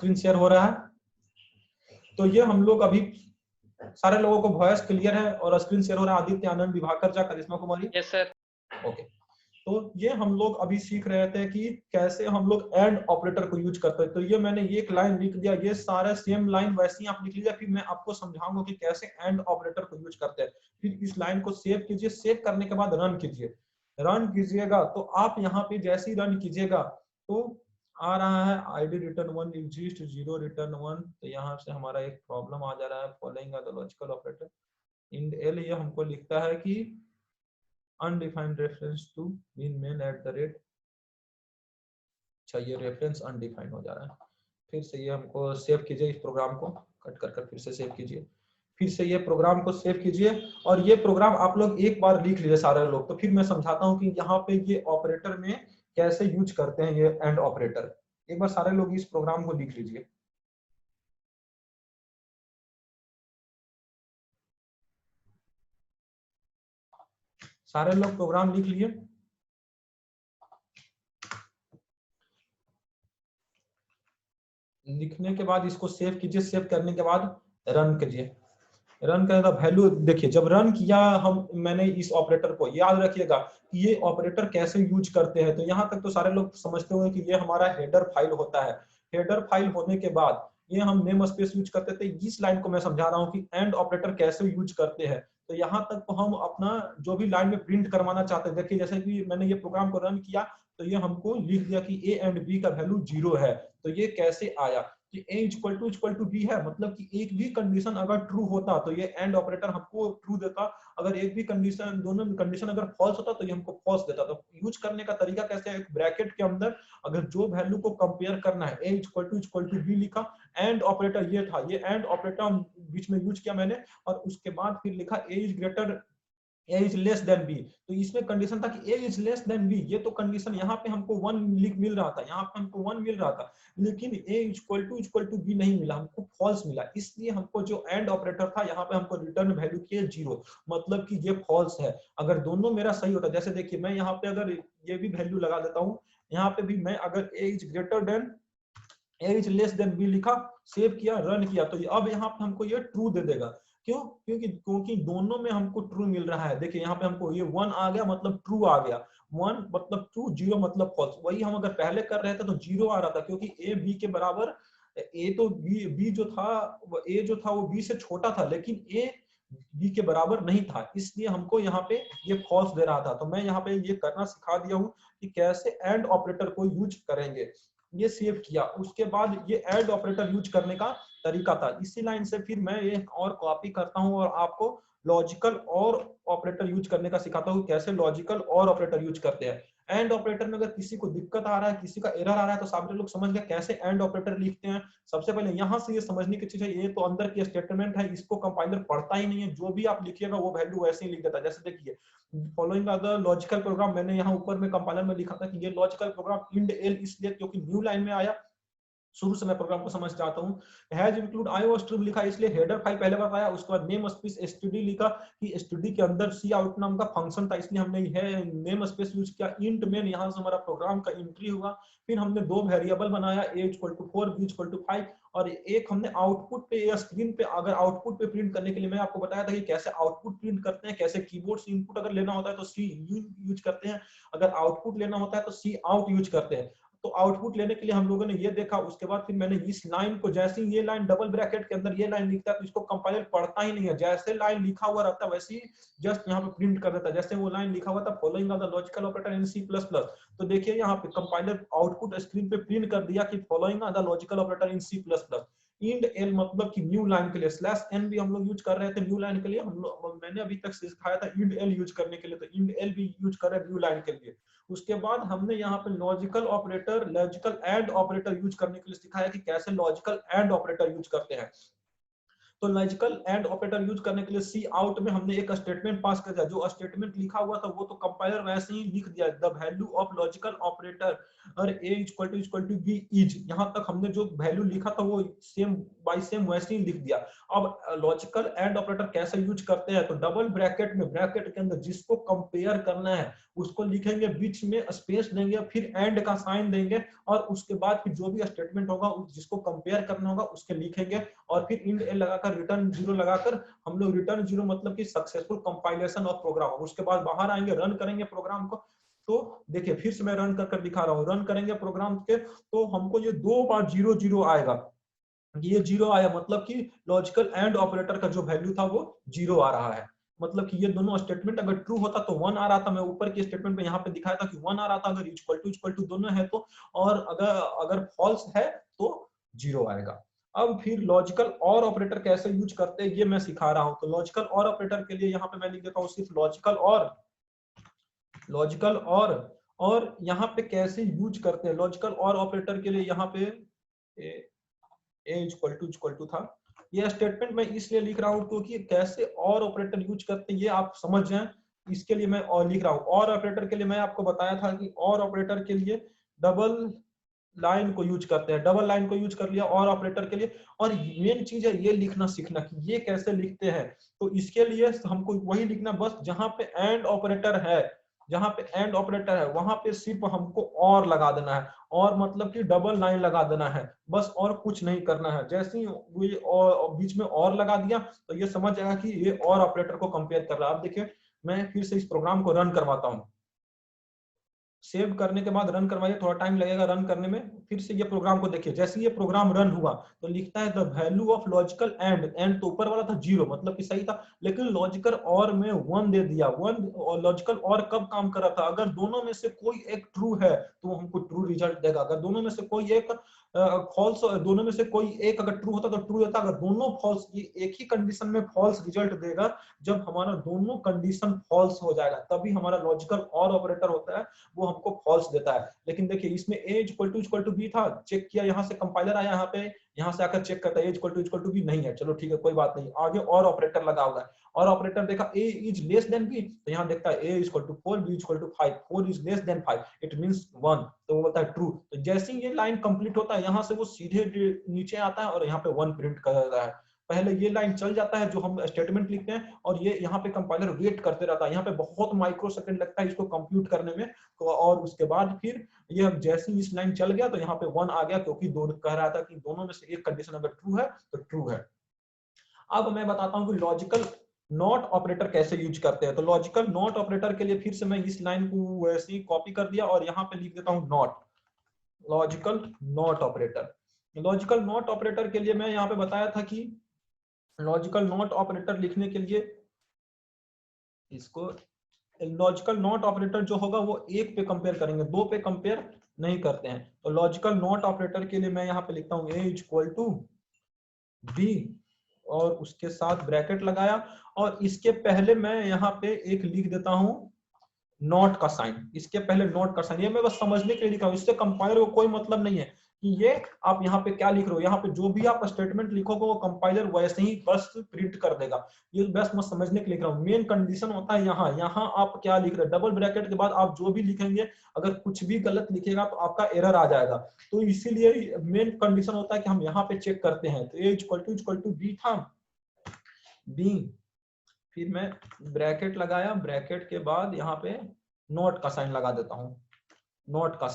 Screen share हो रहा है? तो ये हम लोग अभी सारे लोगों को वॉइस क्लियर है और स्क्रीन शेयर हो रहा है? Aditya, Anand, Vibhakar Jha, Karishma Kumari? Yes sir. Okay. तो ये हम लोग अभी सीख रहे थे कि कैसे हम लोग एंड ऑपरेटर को यूज करते हैं। तो ये मैंने ये एक लाइन लिख दिया, ये सारे सेम लाइन वैसे ही आप लिख लीजिए, फिर मैं आपको समझाऊंगा कि कैसे एंड ऑपरेटर को यूज करते हैं। फिर इस लाइन को सेव कीजिए, सेव करने के बाद रन कीजिए। रन कीजिएगा तो आप यहाँ पे जैसे ही रन कीजिएगा तो आ रहा है id रिटर्न 1 एग्जिस्ट 0 रिटर्न 1। तो यहाँ से हमारा एक प्रॉब्लम आ जा रहा है, following the logical operator endl. ये हमको लिखता है कि undefined reference to bin main at the rate। अच्छा, ये रेफरेंस अनडिफाइंड हो जा रहा है। फिर से ये हमको सेव कीजिए, इस प्रोग्राम को कट कर फिर से सेव कीजिए। फिर से ये प्रोग्राम को सेव कीजिए और ये प्रोग्राम आप लोग एक बार लिख लीजिए सारे लोग। तो फिर मैं समझाता हूँ कि यहाँ पे ये ऑपरेटर में कैसे यूज करते हैं ये एंड ऑपरेटर। एक बार सारे लोग इस प्रोग्राम को लिख लीजिए। सारे लोग प्रोग्राम लिख लिए? लिखने के बाद इसको सेव कीजिए, सेव करने के बाद रन कीजिए। रन करने का वैल्यू देखिए, जब रन किया मैंने इस ऑपरेटर को, याद रखिएगा कि ये ऑपरेटर कैसे यूज करते हैं। तो यहाँ तक तो सारे लोग समझते होंगे कि ये हमारा हेडर फाइल होता है। हेडर फाइल होने के बाद ये हम नेम स्पेस यूज करते थे। इस लाइन को मैं समझा रहा हूँ कि एंड ऑपरेटर कैसे यूज करते हैं। तो यहाँ तक तो हम अपना जो भी लाइन में प्रिंट करवाना चाहते हैं, देखिए जैसे कि मैंने ये प्रोग्राम को रन किया तो ये हमको लिख दिया कि ए एंड बी का वैल्यू 0 है। तो ये कैसे आया कि a इक्वल टू बी है, मतलब कि एक भी कंडीशन अगर ट्रू होता तो ये एंड ऑपरेटर हमको ट्रू देता। अगर एक भी कंडीशन, दोनों कंडीशन अगर फॉल्स होता तो ये हमको फॉल्स देता। तो यूज करने का तरीका कैसे है, एक ब्रैकेट के अंदर अगर जो वैल्यू को कंपेयर करना है, a इक्वल टू बी लिखा, एंड ऑपरेटर ये था, ये एंड ऑपरेटर बीच में यूज किया मैंने, और उसके बाद फिर लिखा a is greater a is less than b। तो इसमें कंडीशन था कि a is less than b। ये तो कंडीशन यहाँ पे हमको 1 मिल रहा था, यहाँ पे हमको 1 मिल रहा था, लेकिन a इक्वल टू b नहीं मिला, हमको फॉल्स मिला। इसलिए हमको जो एंड ऑपरेटर था यहाँ पे हमको रिटर्न वैल्यू किया 0, मतलब कि ये फॉल्स है। अगर दोनों मेरा सही होता, जैसे देखिए मैं यहाँ पे अगर ये भी वैल्यू लगा देता हूँ, यहाँ पे भी मैं अगर a is greater than a is less than b लिखा, सेव किया, रन किया, तो अब यहाँ पे हमको ये ट्रू दे देगा। क्यों? क्योंकि दोनों में हमको ट्रू मिल रहा है। देखिए यहाँ पे हमको ये 1 आ गया मतलब ट्रू आ गया, 1 मतलब ट्रू, 0 मतलब फॉल्स। वही हम अगर पहले कर रहे थे तो 0 आ रहा था, क्योंकि a b के बराबर, a तो b जो था, a जो था वो b से छोटा था, लेकिन a b के बराबर नहीं था, इसलिए हमको यहाँ पे ये फॉल्स दे रहा था। तो मैं यहाँ पे ये करना सिखा दिया हूँ कि कैसे एंड ऑपरेटर को यूज करेंगे। ये सेव किया, उसके बाद ये एंड ऑपरेटर यूज करने का तरीका था। इसी लाइन से फिर मैं एक और कॉपी करता हूं और आपको लॉजिकल और ऑपरेटर यूज करने का सिखाता हूं, कैसे लॉजिकल और ऑपरेटर यूज करते हैं। एंड ऑपरेटर में अगर किसी को दिक्कत आ रहा है, किसी का एरर आ रहा है, तो सारे लोग समझ गए कैसे एंड ऑपरेटर लिखते हैं। सबसे पहले यहां से ये समझने की चीज है, ये तो अंदर की स्टेटमेंट है, इसको कंपाइलर पढ़ता ही नहीं है, जो भी आप लिखिएगा वो वैल्यू वैसे ही लिख देता है। जैसे देखिए फॉलोइंग अदर लॉजिकल प्रोग्राम, मैंने यहाँ ऊपर में कंपाइलर में लिखा था कि ये लॉजिकल प्रोग्राम इंड एल, इसलिए क्योंकि न्यू लाइन में आया, शुरू से मैं प्रोग्राम को समझ जाता हूँ। हैज इंक्लूड iostream लिखा, इसलिए हेडर फाइल पहले बताया। उसके बाद नेम स्पेस std लिखा कि std के अंदर सी आउट नाम का फंक्शन था, इसलिए हमने है नेम स्पेस यूज किया। इंट मेन, यहाँ से हमारा प्रोग्राम का एंट्री हुआ। फिर हमने दो वेरिएबल बनाया, a equal to 4 b equal to 5, और एक हमने आउटपुट पे या स्क्रीन पे, अगर आउटपुट पे प्रिंट करने के लिए मैं आपको बताया था कि कैसे आउटपुट प्रिंट करते हैं, कैसे कीबोर्ड से इनपुट अगर लेना होता है तो सी यूज करते हैं, अगर आउटपुट लेना होता है तो सी आउट यूज करते हैं। तो आउटपुट लेने के लिए हम लोगों ने ये देखा। उसके बाद फिर मैंने इस लाइन को, जैसे ही ये लाइन डबल ब्रैकेट के अंदर ये लाइन लिखता है तो इसको कंपाइलर पढ़ता ही नहीं है, जैसे लाइन लिखा हुआ रहता है वैसे ही जस्ट यहाँ पे प्रिंट कर देता है। जैसे वो लाइन लिखा हुआ था following the logical operator in C++, तो देखिए यहाँ पे कंपाइलर आउटपुट स्क्रीन पे प्रिंट कर दिया कि following the logical operator in C++। Endl मतलब कि न्यू लाइन के लिए, स्लैश एन भी हम लोग यूज कर रहे थे न्यू लाइन के लिए। हम लोग, मैंने अभी तक सिखाया था इंड एल यूज करने के लिए, तो इंड एल भी यूज कर रहे हैं न्यू लाइन के लिए। उसके बाद हमने यहाँ पे logical operator, logical and operator use करने के लिए सिखाया कि कैसे लॉजिकल एंड ऑपरेटर यूज करते हैं। तो लॉजिकल एंड ऑपरेटर यूज करने के लिए सी आउट में हमने एक स्टेटमेंट पास कर दिया, जो स्टेटमेंट लिखा हुआ था वो तो कंपाइलर वैसे ही लिख दिया, the value of logical operator और a equal to b is, यहां तक हमने जो वैल्यू लिखा था वो सेम बाय सेम वैसे ही लिख दिया। अब लॉजिकल एंड ऑपरेटर कैसे यूज करते हैं, तो डबल ब्रैकेट में, ब्रैकेट के अंदर जिसको कंपेयर करना है उसको लिखेंगे, बीच में स्पेस देंगे, फिर एंड का साइन देंगे, और उसके बाद फिर जो भी स्टेटमेंट होगा जिसको कंपेयर करना होगा उसके लिखेंगे, और फिर इंड ए लगाकर रिटर्न जीरो लगाकर हम लोग रिटर्न जीरो मतलब कि सक्सेसफुल कंपाइलेशन ऑफ प्रोग्राम। उसके बाद बाहर आएंगे, रन करेंगे प्रोग्राम को। तो देखिए फिर से मैं रन कर दिखा रहा हूँ, रन करेंगे प्रोग्राम के तो हमको ये 2 बार 0 0 आएगा, ये 0 आया मतलब कि लॉजिकल एंड ऑपरेटर का जो वैल्यू था वो 0 आ रहा है। मतलब कि ये दोनों स्टेटमेंट अगर ट्रू होता तो 1 आ रहा था, मैं ऊपर के स्टेटमेंट में यहाँ पे दिखाया था कि 1 आ रहा था अगर इक्वल टू दोनों है तो, और अगर फॉल्स है तो 0 आएगा। अब फिर लॉजिकल और ऑपरेटर कैसे यूज करते हैं ये मैं सिखा रहा हूँ। तो लॉजिकल और ऑपरेटर के लिए यहाँ पे मैं लिख देता हूँ सिर्फ लॉजिकल और यहाँ पे कैसे यूज करते हैं लॉजिकल और ऑपरेटर के लिए। यहाँ पे a इक्वल टू था, ये स्टेटमेंट मैं इसलिए लिख रहा हूँ क्योंकि कैसे और ऑपरेटर यूज करते हैं ये आप समझ जाएं, इसके लिए मैं और लिख रहा हूँ। और ऑपरेटर के लिए मैं आपको बताया था कि और ऑपरेटर के लिए डबल लाइन को यूज करते हैं, डबल लाइन को यूज कर लिया और ऑपरेटर के लिए। और मेन चीज है ये लिखना सीखना कि ये कैसे लिखते हैं। तो इसके लिए हमको वही लिखना, बस जहां पे एंड ऑपरेटर है, जहां पे एंड ऑपरेटर है वहां पे सिर्फ हमको और लगा देना है, और मतलब कि डबल लाइन लगा देना है बस, और कुछ नहीं करना है। जैसे ही ये और बीच में और लगा दिया तो ये समझ जाएगा कि ये और ऑपरेटर को कंपेयर कर रहा है। अब देखिए मैं फिर से इस प्रोग्राम को रन करवाता हूँ, सेव करने के बाद रन करवाइए, थोड़ा टाइम लगेगा रन करने में। फिर से ये प्रोग्राम को देखिए, जैसे ये प्रोग्राम रन हुआ तो लिखता है the value of logical and तो ऊपर वाला था 0 मतलब कि सही था, लेकिन लॉजिकल और में 1 दे दिया। 1 और लॉजिकल और कब काम कर रहा था, अगर दोनों में से कोई एक ट्रू है तो हमको ट्रू रिजल्ट देगा, अगर दोनों में से कोई एक फॉल्स, दोनों में से कोई एक अगर ट्रू होता तो ट्रू देता, अगर दोनों फॉल्स, ये एक ही कंडीशन में फॉल्स रिजल्ट देगा। जब हमारा दोनों कंडीशन फॉल्स हो जाएगा तभी हमारा लॉजिकल और ऑपरेटर होता है, वो हमको फॉल्स देता है। लेकिन देखिए इसमें a इक्वल टू b था, चेक किया, यहाँ से कंपाइलर आया, यहाँ पे यहाँ से आकर चेक करता है a इक्वल टू b नहीं है, चलो ठीक है कोई बात नहीं, आगे और ऑपरेटर लगा होगा, और ऑपरेटर देखा a is less than b, तो यहाँ देखता है a equal to 4, b equal to 5, 4 is less than 5, it means 1, तो वो बोलता है ट्रू। तो जैसे ही ये लाइन कंप्लीट होता है यहाँ से वो सीधे नीचे आता है और यहाँ पे 1 प्रिंट कर देता है। पहले ये लाइन चल जाता है जो हम स्टेटमेंट लिखते हैं, और ये यहाँ पे कंपाइलर वेट करते रहता है, यहाँ पे बहुत माइक्रो सेकंड लगता है इसको कंप्यूट करने में। तो और उसके बाद फिर ये जैसे ही इस लाइन चल गया तो यहाँ पे 1 आ गया, क्योंकि दोनों कह रहा था कि दोनों में से एक कंडीशन अगर ट्रू है तो ट्रू है। अब मैं बताता हूँ कि लॉजिकल नॉट ऑपरेटर कैसे यूज करते हैं। तो लॉजिकल नॉट ऑपरेटर के लिए फिर से मैं इस लाइन को वैसे ही कॉपी कर दिया और यहाँ पे लिख देता हूँ not, logical not operator. Logical not operator के लिए मैं यहाँ पे बताया था कि लॉजिकल नॉट ऑपरेटर लिखने के लिए इसको, लॉजिकल नॉट ऑपरेटर जो होगा वो 1 पे कंपेयर करेंगे, 2 पे कंपेयर नहीं करते हैं। तो लॉजिकल नॉट ऑपरेटर के लिए मैं यहाँ पे लिखता हूँ a इक्वल टू b और उसके साथ ब्रैकेट लगाया, और इसके पहले मैं यहाँ पे एक लिख देता हूँ नॉट का साइन, इसके पहले नॉट का साइन, ये मैं बस समझने के लिए लिखा हूँ, इससे कंपाइलर को कोई मतलब नहीं है कि ये आप यहाँ पे क्या लिख रहे हो। यहाँ पे जो भी आप स्टेटमेंट लिखोगे वो कंपाइलर वैसे ही बस प्रिंट कर देगा, ये बस मैं समझने के लिए लिख रहा हूँ। मेन कंडीशन होता है यहाँ, यहाँ आप क्या लिख रहे हैं, डबल ब्रैकेट के बाद आप जो भी लिखेंगे अगर कुछ भी गलत लिखेगा तो आपका एरर आ जाएगा, तो इसीलिए मेन कंडीशन होता है कि हम यहाँ पे चेक करते हैं। तो a इक्वल टू b था, b, फिर मैं ब्रैकेट लगाया, ब्रैकेट के बाद यहाँ पे नोट का साइन लगा देता हूँ, नोट का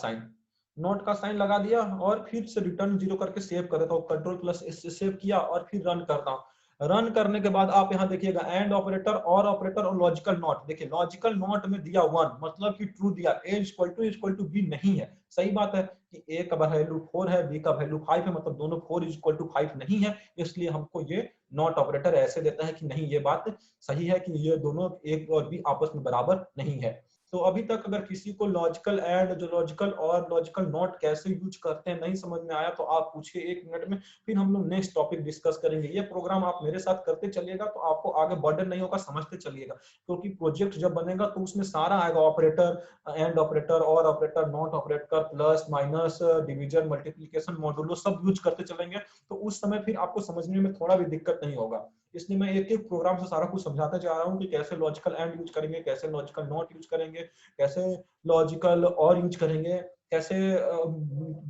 साइन लगा दिया, और फिर से रिटर्न 0 करके सेव कर देता हूँ, कंट्रोल+s से सेव किया और फिर रन करता हूँ। रन करने के बाद आप यहाँ देखिएगा एंड ऑपरेटर और लॉजिकल नॉट, देखिए लॉजिकल नॉट में दिया 1 मतलब कि ट्रू दिया, a इक्वल टू b नहीं है। सही बात है कि a का वैल्यू 4 है, b का वैल्यू 5 है, मतलब दोनों 4 इक्वल टू 5 नहीं है, इसलिए हमको ये नॉट ऑपरेटर ऐसे देता है कि नहीं, ये बात सही है कि ये दोनों a और b आपस में बराबर नहीं है। तो अभी तक अगर किसी को लॉजिकल एंड, जो लॉजिकल और लॉजिकल नॉट कैसे यूज करते हैं नहीं समझ में आया तो आप पूछिए 1 मिनट में, फिर हम लोग नेक्स्ट टॉपिक डिस्कस करेंगे। ये प्रोग्राम आप मेरे साथ करते चलिएगा तो आपको आगे बर्डन नहीं होगा, समझते चलिएगा, क्योंकि प्रोजेक्ट जब बनेगा तो उसमें सारा आएगा, ऑपरेटर, एंड ऑपरेटर, और operator, not operator, plus minus, division, multiplication, modulo सब यूज करते चलेंगे, तो उस समय फिर आपको समझने में थोड़ा भी दिक्कत नहीं होगा। इसलिए मैं एक एक प्रोग्राम से सारा कुछ समझाता जा रहा हूँ कि कैसे लॉजिकल एंड यूज करेंगे, कैसे लॉजिकल नॉट यूज करेंगे, कैसे लॉजिकल और यूज करेंगे, कैसे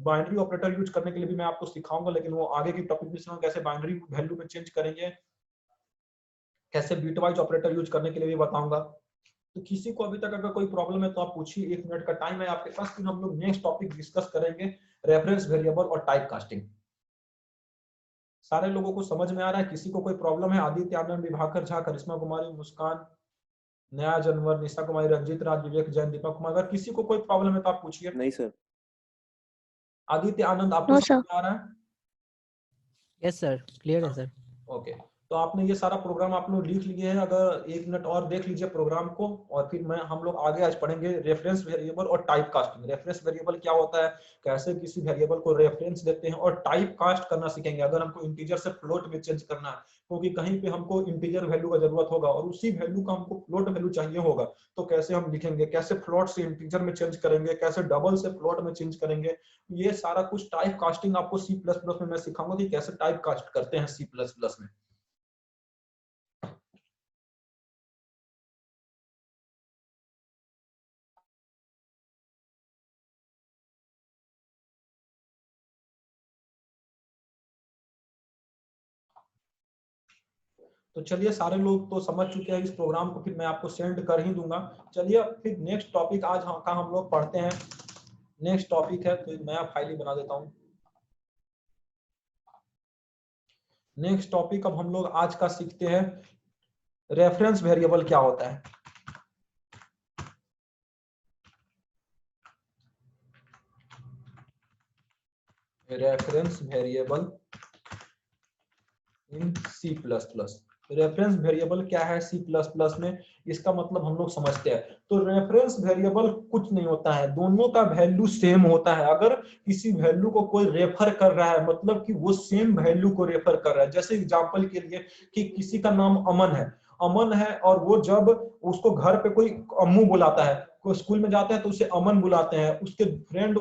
बाइनरी ऑपरेटर यूज करने के लिए भी मैं आपको सिखाऊंगा, लेकिन वो आगे की टॉपिक में सिखाऊंगा, कैसे बाइनरी वैल्यू में चेंज करेंगे, कैसे बिटवाइज ऑपरेटर यूज करने के लिए भी बताऊंगा। तो किसी को अभी तक अगर कोई प्रॉब्लम है तो आप पूछिए, 1 मिनट का टाइम है आपके पास, फिर हम लोग नेक्स्ट टॉपिक डिस्कस करेंगे, रेफरेंस वेरिएबल और टाइप कास्टिंग। सारे लोगों को समझ में आ रहा है? किसी को कोई प्रॉब्लम है? आदित्य आनंद, विभाकर झा, करिश्मा कुमारी, मुस्कान, नया जनवर, निशा कुमारी, रंजीत राज, विवेक जैन, दीपक कुमार, अगर किसी को कोई प्रॉब्लम है तो आप पूछिए। नहीं सर। आदित्य आनंद, आपको नो समझ सर। में आ रहा है? यस सर, क्लियर है सर। ओके, तो आपने ये सारा प्रोग्राम आप लोग लिख लिए हैं, अगर 1 मिनट और देख लीजिए प्रोग्राम को, और फिर हम लोग आगे आज पढ़ेंगे रेफरेंस वेरिएबल और टाइप कास्टिंग। रेफरेंस वेरिएबल क्या होता है, कैसे किसी वेरिएबल को रेफरेंस देते हैं, और टाइप कास्ट करना सीखेंगे, अगर हमको इंटीजर से फ्लोट में चेंज करना है, क्योंकि कहीं पे हमको इंटीजर वैल्यू का जरूरत होगा और उसी वैल्यू का हमको फ्लोट वैल्यू चाहिए होगा, तो कैसे हम लिखेंगे, कैसे फ्लोट से इंटीजर में चेंज करेंगे, कैसे डबल से फ्लोट में चेंज करेंगे, ये सारा कुछ टाइप कास्टिंग आपको C++ में मैं सिखाऊंगा कि कैसे टाइप कास्ट करते हैं C++ में। तो चलिए, सारे लोग तो समझ चुके हैं इस प्रोग्राम को, फिर मैं आपको सेंड कर ही दूंगा। चलिए फिर नेक्स्ट टॉपिक आज का हम लोग पढ़ते हैं। नेक्स्ट टॉपिक है, तो नया फाइल ही बना देता हूं। नेक्स्ट टॉपिक अब हम लोग आज का सीखते हैं, रेफरेंस वेरिएबल क्या होता है। Reference variable in C++। Reference variable क्या है C++ में, इसका मतलब हम लोग समझते हैं। तो रेफरेंस वेरिएबल कुछ नहीं होता है, दोनों का वैल्यू सेम होता है। अगर किसी वैल्यू को कोई रेफर कर रहा है, मतलब कि वो सेम वैल्यू को रेफर कर रहा है। जैसे एग्जांपल के लिए कि किसी का नाम अमन है, और वो जब उसको घर पे कोई अम्मू बुलाता है, कोई स्कूल में जाते हैं तो उसे अमन बुलाते हैं, उसके फ्रेंड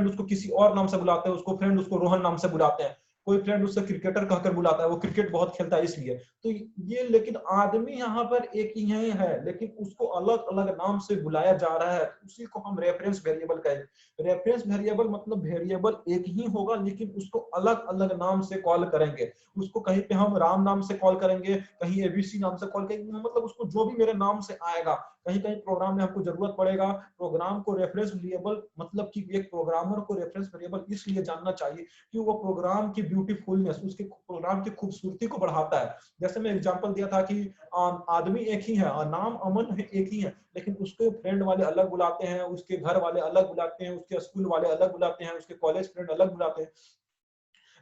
उसको किसी और नाम से बुलाते हैं, उसको फ्रेंड उसको रोहन नाम से बुलाते हैं, कोई फ्रेंड उससे क्रिकेटर कहकर बुलाता है, वो क्रिकेट बहुत खेलता है इसलिए। तो ये, लेकिन आदमी यहाँ पर एक ही है, लेकिन उसको अलग अलग नाम से बुलाया जा रहा है, उसी को हम रेफरेंस वेरिएबल कहेंगे। रेफरेंस वेरिएबल मतलब वेरिएबल एक ही होगा, लेकिन उसको अलग अलग नाम से कॉल करेंगे। उसको कहीं पे हम राम नाम से कॉल करेंगे, कहीं एबीसी नाम से कॉल करेंगे, मतलब उसको जो भी मेरे नाम से आएगा। कहीं कहीं प्रोग्राम में हमको जरूरत पड़ेगा प्रोग्राम को रेफरेंस वेरिएबल, मतलब कि एक प्रोग्रामर को रेफरेंस वेरिएबल इसलिए जानना चाहिए कि वो प्रोग्राम की ब्यूटीफुलनेस, उसके प्रोग्राम की खूबसूरती को बढ़ाता है। जैसे मैं एग्जांपल दिया था कि आदमी एक ही है, नाम अमन एक ही है, लेकिन उसके फ्रेंड वाले अलग बुलाते हैं, उसके घर वाले अलग बुलाते हैं, उसके स्कूल वाले अलग बुलाते हैं, उसके कॉलेज फ्रेंड अलग बुलाते हैं।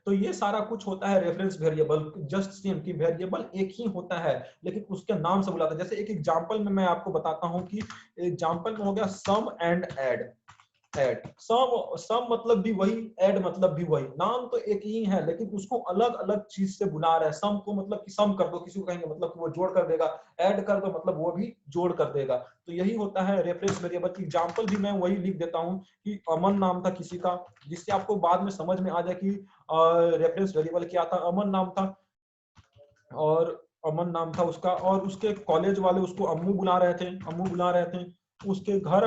तो ये सारा कुछ होता है रेफरेंस वेरिएबल, जस्ट सेम कि वेरिएबल एक ही होता है, लेकिन उसके नाम से बुलाते हैं। जैसे एक एग्जांपल में मैं आपको बताता हूं कि एग्जांपल में हो गया सम एंड ऐड। सम मतलब भी वही, ऐड मतलब भी वही, नाम तो एक ही है, लेकिन उसको अलग अलग चीज से बुला रहे हैं। सम को मतलब कि सम कर दो, किसी को कहेंगे मतलब कि वो जोड़ कर देगा, ऐड कर दो मतलब वो भी जोड़ कर देगा। तो यही होता है रेफरेंस वेरिएबल की। एग्जांपल भी मैं वही लिख देता हूं कि अमन नाम था किसी का, जिससे आपको बाद में समझ में आ जाए कि रेफरेंस वेरिएबल क्या था। अमन नाम था, और अमन नाम था उसका, और उसके कॉलेज वाले उसको अम्मू बुला रहे थे, उसके घर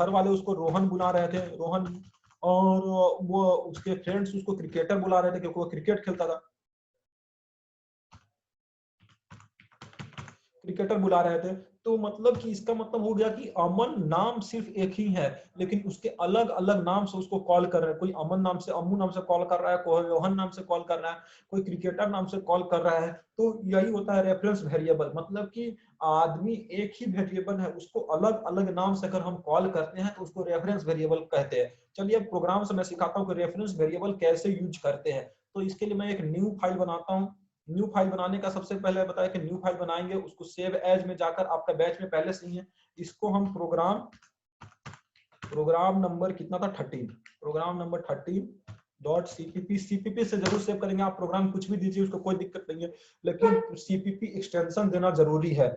वाले उसको रोहन बुला रहे थे, रोहन, और वो उसके फ्रेंड्स उसको क्रिकेटर बुला रहे थे क्योंकि वो क्रिकेट खेलता था, क्रिकेटर बुला रहे थे। तो मतलब कि इसका मतलब हो गया कि अमन नाम सिर्फ एक ही है, लेकिन उसके अलग अलग नाम से उसको कॉल कर रहे हैं। कोई अमन नाम से, अम्मू नाम से कॉल कर रहा है, कोई रोहन नाम से कॉल कर रहा है, कोई क्रिकेटर नाम से कॉल कर रहा है। तो यही होता है रेफरेंस वेरिएबल, मतलब कि आदमी एक ही वेरिएबल है, उसको अलग अलग नाम से अगर हम कॉल करते हैं तो उसको रेफरेंस वेरिएबल कहते हैं। चलिए प्रोग्राम से मैं सिखाता हूँ कि रेफरेंस वेरिएबल कैसे यूज करते हैं। तो इसके लिए मैं एक न्यू फाइल बनाता हूँ, न्यू फाइल बनाने का सबसे पहले बताया कि न्यू फाइल बनाएंगे, उसको सेव एज में जाकर, आपका बैच में पहले से ही है, इसको हम प्रोग्राम नंबर कितना था 13, प्रोग्राम नंबर 13.cpp, सीपीपी से जरूर सेव करेंगे आप, प्रोग्राम कुछ भी दीजिए उसको कोई दिक्कत नहीं है, लेकिन सीपीपी एक्सटेंशन देना जरूरी है।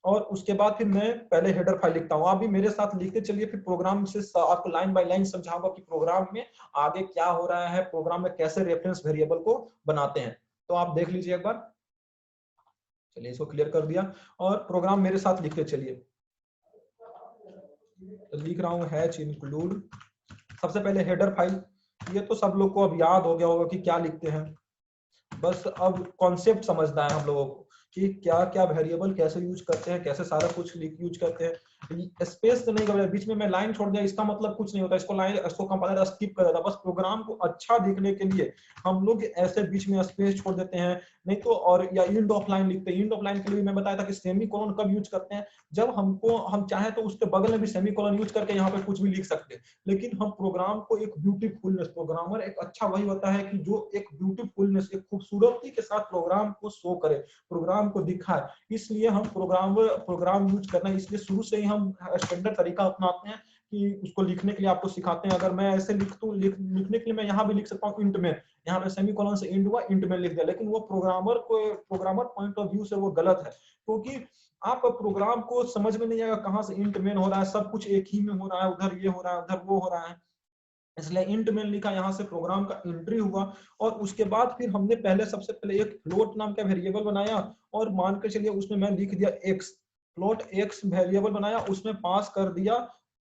और उसके बाद फिर मैं पहले हेडर फाइल लिखता हूँ, आप भी मेरे साथ लिखते चलिए, फिर प्रोग्राम से आपको लाइन बाय लाइन समझाऊंगा कि प्रोग्राम में आगे क्या हो रहा है, प्रोग्राम में कैसे रेफरेंस वेरिएबल को बनाते हैं। तो आप देख लीजिए एक बार, चलिए इसको क्लियर कर दिया, और प्रोग्राम मेरे साथ लिखते चलिए। लिख रहा हूँ हैच इंक्लूड, सबसे पहले हेडर फाइल, ये तो सब लोग को अब याद हो गया होगा कि क्या लिखते हैं, बस अब कॉन्सेप्ट समझना है हम लोगों को कि क्या क्या वेरिएबल कैसे यूज करते हैं, कैसे सारा कुछ यूज करते हैं। स्पेस नहीं कर, बीच में मैं लाइन छोड़ दिया इसका मतलब कुछ नहीं होता, इसको लाइन, इसको कंपाइलर स्किप कर देता, बस प्रोग्राम को अच्छा दिखने के लिए हम लोग ऐसे बीच में स्पेस छोड़ देते हैं, नहीं तो, और या इंड ऑफ लाइन लिखते हैं। इंड ऑफ लाइन के लिए मैं बताया था कि सेमी कोलन कब यूज करते हैं, जब हम चाहे तो उसके बगल में भी सेमी कोलन यूज करके यहाँ पे कुछ भी लिख सकते हैं, लेकिन हम प्रोग्राम को एक ब्यूटीफुलनेस, प्रोग्रामर एक अच्छा वही होता है कि जो एक ब्यूटीफुलनेस, एक खूबसूरती के साथ प्रोग्राम को शो करे, प्रोग्राम को दिखाए, इसलिए हम प्रोग्राम यूज करना, इसलिए शुरू से ही हम स्टैंडर्ड तरीका अपनाते हैं कि उसको लिखने के लिए आपको सिखाते हैं। अगर मैं ऐसे लिखने के लिए मैं यहाँ भी लिख सकता हूँ इंट में, यहाँ पे सेमीकोलन से इंट हुआ, इंट में लिख दिया, लेकिन वो प्रोग्रामर पॉइंट ऑफ व्यू से वो गलत है, क्योंकि आप प्रोग्राम को समझ में नहीं आएगा कहाँ से इंट मेन हो रहा है, सब कुछ एक ही में हो रहा है, उधर ये हो रहा है, उधर वो हो रहा है, इसलिए इंट मेन लिखा, यहाँ से प्रोग्राम का एंट्री हुआ। और उसके बाद फिर हमने सबसे पहले एक फ्लोट नाम का वेरिएबल बनाया, और मान के चलिए उसमें मैं लिख दिया एक्स, फ्लोट एक्स वेरिएबल बनाया, उसमें पास कर दिया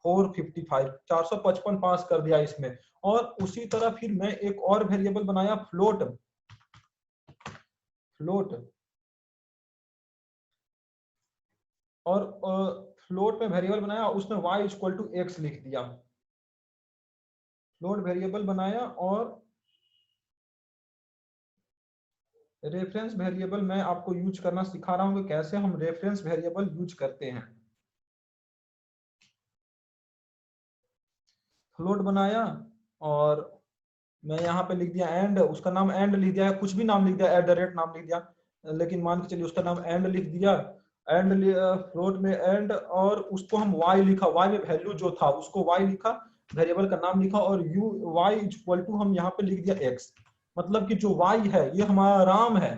455, 455 पास कर दिया इसमें। और उसी तरह फिर मैं एक और वेरिएबल बनाया फ्लोट, और फ्लोट में वेरिएबल बनाया, उसमें y इक्वल टू एक्स लिख दिया, फ्लोट वेरिएबल बनाया। और रेफरेंस वेरिएबल मैं आपको यूज करना सिखा रहा हूं कि कैसे हम रेफरेंस वेरिएबल यूज करते हैं। फ्लोट बनाया, और मैं यहाँ पे लिख दिया एंड, उसका नाम एंड लिख दिया, कुछ भी नाम लिख दिया, एट द रेट नाम लिख दिया, लेकिन मान के चलिए उसका नाम एंड लिख दिया, एंड फ्लोट में एंड, और उसको हम y लिखा, y में वैल्यू जो था उसको y लिखा, वेरिएबल का नाम लिखा, और y इक्वल टू हम यहाँ पे लिख दिया x, मतलब कि जो y है ये हमारा राम है,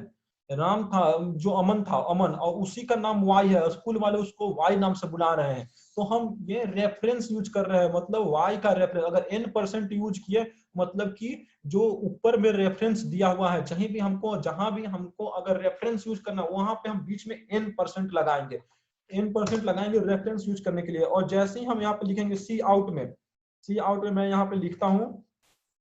राम था जो अमन था, अमन, और उसी का नाम y है, स्कूल वाले उसको y नाम से बुला रहे हैं, तो हम ये रेफरेंस यूज कर रहे हैं, मतलब y का रेफरेंस अगर n% यूज किए, मतलब कि जो ऊपर में रेफरेंस दिया हुआ है, जहां भी हमको अगर रेफरेंस यूज करना, वहां पे हम बीच में n% लगाएंगे, n% लगाएंगे रेफरेंस यूज करने के लिए। और जैसे ही हम यहाँ पे लिखेंगे सी आउट में मैं यहाँ पे लिखता हूँ,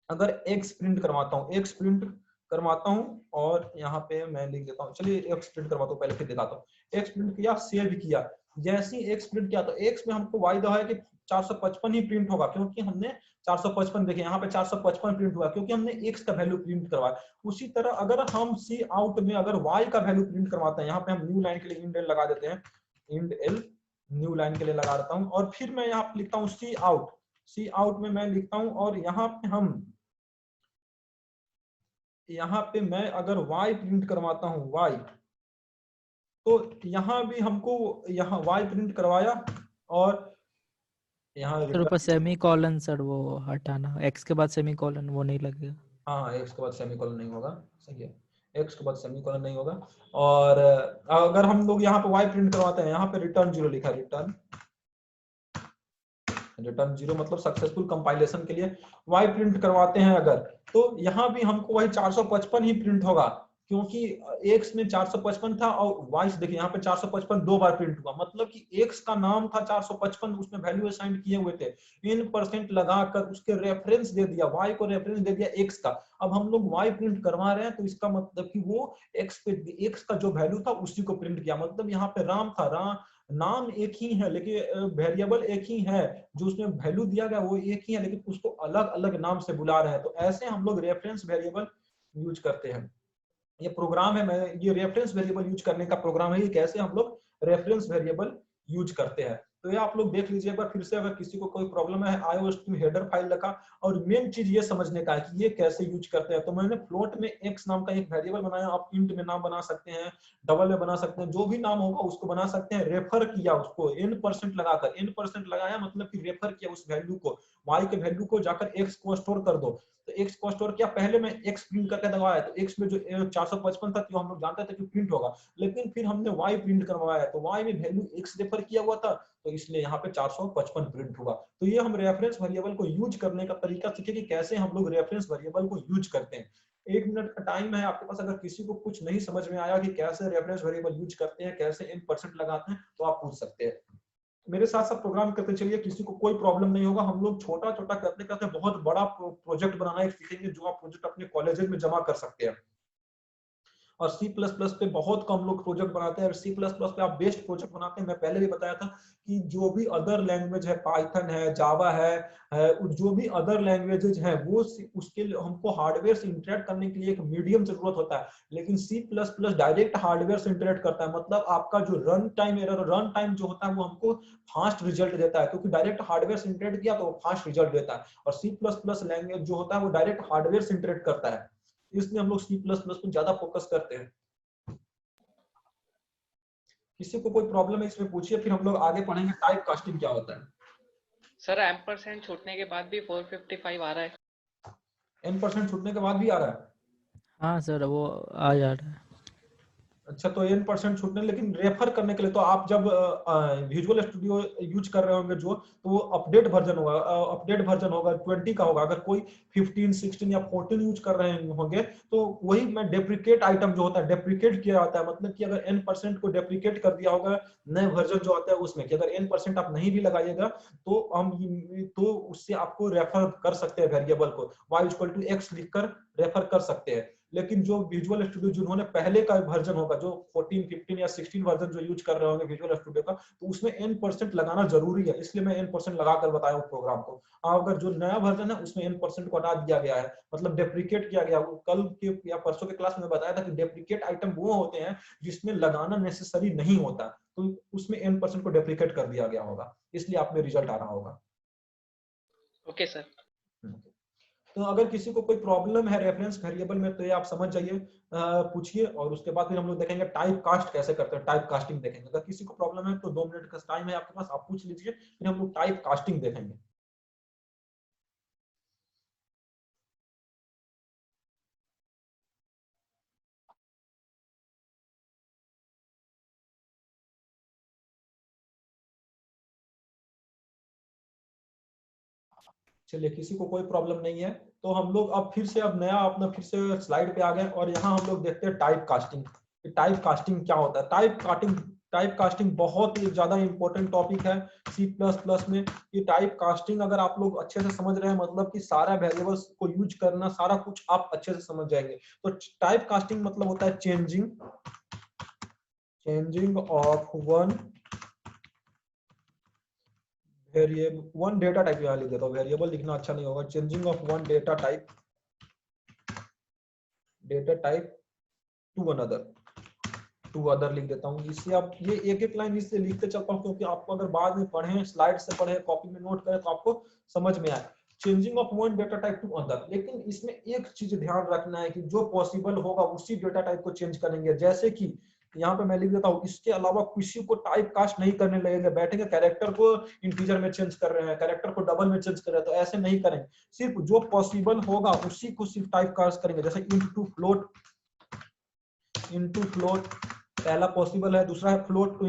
अगर x प्रिंट करवाता हूँ, और यहाँ पे मैं लिख देता हूँ, चलिए x प्रिंट करवाता हूँ पहले, फिर दिखाता हूँ। x प्रिंट किया, सेव किया, जैसे ही x प्रिंट किया तो x में हमको y दवा है कि 455 ही प्रिंट होगा, क्योंकि हमने 455, देखिए यहाँ पे 455 प्रिंट हुआ, क्योंकि हमने x का वैल्यू प्रिंट करवाया। उसी तरह अगर हम सी आउट में अगर y का वैल्यू प्रिंट करवाते हैं, यहाँ पे हम न्यू लाइन के लिए इंड एल लगा देते हैं, इंड एल न्यू लाइन के लिए लगा देता हूँ, और फिर मैं यहाँ पे लिखता हूँ सी आउट में मैं लिखता हूँ, और यहाँ पे मैं अगर y प्रिंट करवाता हूँ, y, तो यहाँ भी हमको यहाँ y प्रिंट करवाया, और यहाँ सर ऊपर सेमी कॉलन, सर वो हटाना, x के बाद सेमी कॉलन वो नहीं लगेगा। हाँ, x के बाद सेमीकोलन नहीं होगा, सही है, x के बाद सेमीकोलन नहीं होगा। और अगर हम लोग यहाँ पे y प्रिंट करवाते हैं, यहाँ पे रिटर्न 0 लिखा है, रिटर्न 0 मतलब सक्सेसफुल कंपाइलेशन के लिए y प्रिंट करवाते हैं अगर, तो यहाँ भी हमको वही 455 ही प्रिंट होगा, क्योंकि x में 455 था, और y से देखिए यहाँ पे 455 दो बार प्रिंट हुआ, मतलब कि x का नाम था 455, उसमें वैल्यू असाइन किए हुए थे, n% लगाकर उसके रेफरेंस दे दिया, y को रेफरेंस दे दिया x का। अब हम लोग y प्रिंट करवा रहे हैं, तो इसका मतलब कि वो x का जो वैल्यू था उसी को प्रिंट किया, मतलब यहाँ पे राम था, नाम एक ही है, लेकिन वेरिएबल एक ही है, जो उसमें वैल्यू दिया गया वो एक ही है, लेकिन उसको अलग अलग नाम से बुला रहे हैं। तो ऐसे हम लोग रेफरेंस वेरिएबल यूज करते हैं। ये प्रोग्राम है, मैं ये रेफरेंस वेरिएबल यूज करने का प्रोग्राम है, ये कैसे हम लोग रेफरेंस वेरिएबल यूज करते हैं। तो ये आप लोग देख लीजिए एक बार फिर से, अगर किसी को कोई प्रॉब्लम है IOStream हेडर फाइल लगा। और मेन चीज ये समझने का है कि ये कैसे यूज करते हैं। तो मैंने फ्लोट में x नाम का एक वेरिएबल बनाया, आप इंट में नाम बना सकते हैं, डबल में बना सकते हैं, जो भी नाम होगा उसको बना सकते हैं। रेफर किया उसको n% लगाकर, n% लगाया मतलब कि रेफर किया उस वैल्यू को, y के वैल्यू को जाकर x को स्टोर कर दो। तो x को स्टोर किया, पहले मैं x प्रिंट करके दबाया तो x में जो 455 था तो हम लोग जानते थे कि प्रिंट होगा, लेकिन फिर हमने y प्रिंट करवाया तो y में वैल्यू x रेफर किया हुआ था, तो इसलिए यहाँ पे 455 प्रिंट हुआ। तो ये हम रेफरेंस वेरिएबल को यूज करने का तरीका सीखे कि कैसे हम लोग रेफरेंस वेरिएबल को यूज करते हैं। 1 मिनट का टाइम है आपके पास, अगर किसी को कुछ नहीं समझ में आया कि कैसे रेफरेंस वेरिएबल यूज करते हैं, कैसे n% लगाते हैं, तो आप पूछ सकते हैं। मेरे साथ साथ प्रोग्राम करते चलिए, किसी को कोई प्रॉब्लम नहीं होगा। हम लोग छोटा छोटा करते करते बहुत बड़ा प्रोजेक्ट बनाना एक सीखेंगे, जो आप प्रोजेक्ट अपने कॉलेज में जमा कर सकते हैं। और C++ पे बहुत कम लोग प्रोजेक्ट बनाते हैं, और C++ पे आप बेस्ट प्रोजेक्ट बनाते हैं। मैं पहले भी बताया था कि जो भी अदर लैंग्वेज है, पाइथन है, जावा है, जो भी अदर लैंग्वेजेज हैं, वो उसके लिए हमको हार्डवेयर से इंटरेक्ट करने के लिए एक मीडियम जरूरत होता है। लेकिन C++ डायरेक्ट हार्डवेयर से इंटरेक्ट करता है, मतलब आपका जो run time error, run time जो होता है वो हमको फास्ट रिजल्ट देता है, क्योंकि डायरेक्ट हार्डवेयर से इंटरेक्ट किया तो वो फास्ट रिजल्ट देता है। और C++ लैंग्वेज जो होता है वो डायरेक्ट हार्डवेयर से इंटरेक्ट करता है, इसलिए हम लोग C++ पे ज्यादा फोकस करते हैं। किसी को कोई प्रॉब्लम है इसमें पूछिए, फिर हम लोग आगे पढ़ेंगे टाइप कास्टिंग क्या होता है। सर एम्परसेंड छूटने के बाद भी 455 आ रहा है। n% छूटने के बाद भी आ रहा है? हाँ सर वो आ जा रहा है। अच्छा, तो n% छूटने, लेकिन रेफर करने के लिए तो आप जब विजुअल स्टूडियो यूज कर रहे होंगे जो, तो वो अपडेट वर्जन होगा, 20 का होगा। अगर कोई 15, 16 या 14 यूज कर रहे होंगे तो वही मैं डेप्रिकेट आइटम जो होता है डेप्रिकेट किया जाता है, मतलब कि अगर n% को डेप्रिकेट कर दिया होगा नए वर्जन जो आता है उसमें, कि अगर n% आप नहीं भी लगाइएगा तो उससे आपको रेफर कर सकते हैं वेरिएबल को, y=x लिखकर रेफर कर सकते हैं। लेकिन जो विजुअल स्टूडियो जिन्होंने पहले का वर्जन होगा, जो 14, 15 या 16 वर्जन जो यूज कर रहे होंगे विजुअल स्टूडियो का, तो उसमें n% लगाना जरूरी है, इसलिए मैं n% लगाकर बताया हूँ प्रोग्राम को। अगर जो नया वर्जन है उसमें n% को हटा दिया गया है, मतलब डेप्रिकेट किया गया। कल के या परसों के क्लास में बताया था कि डेप्रिकेट आइटम वो होते हैं जिसमें लगाना नेसेसरी नहीं होता, तो उसमें n% को डेप्रिकेट कर दिया गया होगा, इसलिए आप में रिजल्ट आ रहा होगा। Okay sir. तो अगर किसी को कोई प्रॉब्लम है रेफरेंस वेरिएबल में तो ये आप समझ जाइए, पूछिए। और उसके बाद फिर हम लोग देखेंगे टाइप कास्ट कैसे करते हैं, टाइप कास्टिंग देखेंगे। अगर किसी को प्रॉब्लम है तो 2 मिनट का टाइम है आपके पास, आप पूछ लीजिए, फिर हम लोग टाइप कास्टिंग देखेंगे। चलिए, किसी को कोई प्रॉब्लम नहीं है तो हम लोग अब फिर से अपना फिर से स्लाइड पे आ गए, और यहाँ हम लोग देखते हैं टाइप कास्टिंग। टाइप कास्टिंग क्या होता है? टाइप कास्टिंग बहुत ही ज्यादा इंपॉर्टेंट टॉपिक है C++ में। ये टाइप कास्टिंग अगर आप लोग अच्छे से समझ रहे हैं, मतलब कि सारा वेरिएबल्स को यूज करना, सारा कुछ आप अच्छे से समझ जाएंगे। तो टाइप कास्टिंग मतलब होता है changing of one data type. यहाँ लिख देता हूँ, वेरिएबल लिखना अच्छा नहीं होगा। Changing of one data type two other लिख देता हूँ। इससे आप ये एक लाइन इससे लिखते चलता हूँ, क्योंकि आपको अगर बाद में पढ़ें, स्लाइड से पढ़े, कॉपी में नोट करें, तो आपको समझ में आए। Changing of one data type two other. लेकिन इसमें एक चीज ध्यान रखना है कि जो पॉसिबल होगा उसी डेटा टाइप को चेंज करेंगे। जैसे कि यहाँ पे मैं लिख देता हूँ, इसके अलावा किसी को टाइप कास्ट नहीं करने लगेंगे। बैठेंगे कैरेक्टर को इंटीजर में चेंज कर रहे हैं, कैरेक्टर को डबल में चेंज कर रहे हैं, तो ऐसे नहीं करेंगे। सिर्फ जो पॉसिबल होगा उसी को सिर्फ टाइप कास्ट करेंगे। जैसे इंटू फ्लोट पहला पॉसिबल है, दूसरा है फ्लोट टू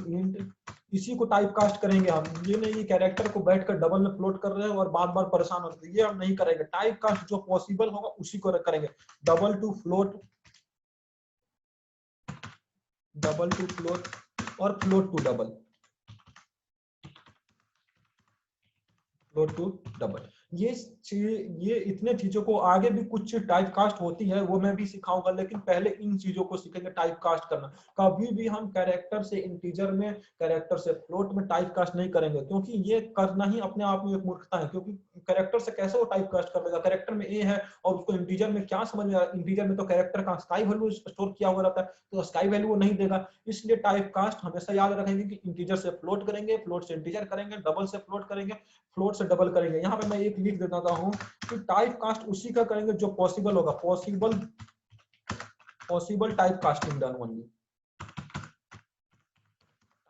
इंट। इसी को टाइप कास्ट करेंगे हम। ये नहीं कैरेक्टर को बैठकर डबल में फ्लोट कर रहे हैं और बार बार परेशान होते हैं, ये हम नहीं करेंगे। टाइप कास्ट जो पॉसिबल होगा उसी को करेंगे। डबल टू फ्लोट और फ्लोट टू डबल। ये इतने चीजों को, आगे भी कुछ टाइप कास्ट होती है वो मैं भी सिखाऊंगा, लेकिन पहले इन चीजों को सीखेंगे टाइप कास्ट करना। कभी भी हम कैरेक्टर से इंटीजर में, कैरेक्टर से फ्लोट में टाइप कास्ट नहीं करेंगे, क्योंकि ये करना ही अपने आप में एक मूर्खता है। क्योंकि कैरेक्टर से कैसे वो टाइप कास्ट कर देगा? कैरेक्टर में ए है और उसको इंटीजर में क्या समझ में आ रहा है? इंटीजर में तो कैरेक्टर का स्काई वैल्यू स्टोर किया हुआ रहता है, तो स्काई वैल्यू वो नहीं देगा। इसलिए टाइप कास्ट हमेशा याद रखेंगे कि इंटीजर से फ्लोट करेंगे, फ्लोट से इंटीजर करेंगे, डबल से फ्लोट करेंगे, फ्लोट से डबल करेंगे। यहाँ पे मैं एक लिख देता हूँ कि टाइप कास्ट उसी का करेंगे जो पॉसिबल होगा, possible type casting done only,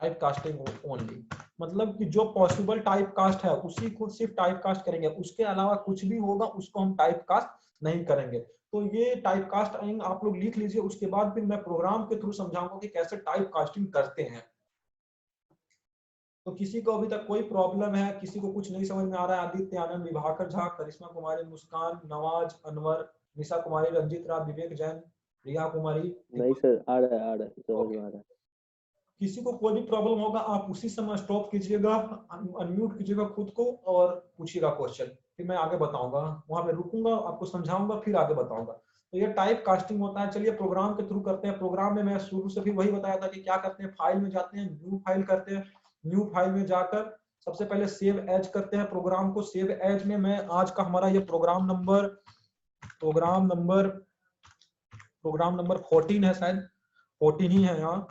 type casting only, मतलब कि जो पॉसिबल टाइप कास्ट है उसी को सिर्फ टाइप कास्ट करेंगे, उसके अलावा कुछ भी होगा उसको हम टाइप कास्ट नहीं करेंगे। तो ये टाइप कास्टिंग आप लोग लिख लीजिए, उसके बाद फिर मैं प्रोग्राम के थ्रू समझाऊंगा कि कैसे टाइप कास्टिंग करते हैं। तो किसी को अभी तक कोई प्रॉब्लम है, किसी को कुछ नहीं समझ में आ रहा है? आदित्य आनंद, विभाकर झा, करिश्मा कुमारी, मुस्कान, नवाज, अनवर, निशा कुमारी, रंजित राम, विवेक जैन, रिया कुमारी? नहीं सर, आ रहा है समझ में आ रहा है। किसी को कोई भी प्रॉब्लम होगा आप उसी समय स्टॉप कीजिएगा, अनम्यूट कीजिएगा खुद को और पूछिएगा क्वेश्चन, फिर मैं आगे बताऊंगा, वहां पे रुकूंगा, आपको समझाऊंगा, फिर आगे बताऊंगा। तो ये टाइप कास्टिंग होता है। चलिए प्रोग्राम के थ्रू करते हैं। प्रोग्राम में मैं शुरू से भी वही बताया था कि क्या करते हैं, फाइल में जाते हैं, न्यू फाइल करते हैं, न्यू फाइल में जाकर सबसे पहले सेव एज करते हैं प्रोग्राम को। सेव एज में मैं आज का हमारा ये प्रोग्राम नंबर 14 है, शायद 14 ही है यहाँ।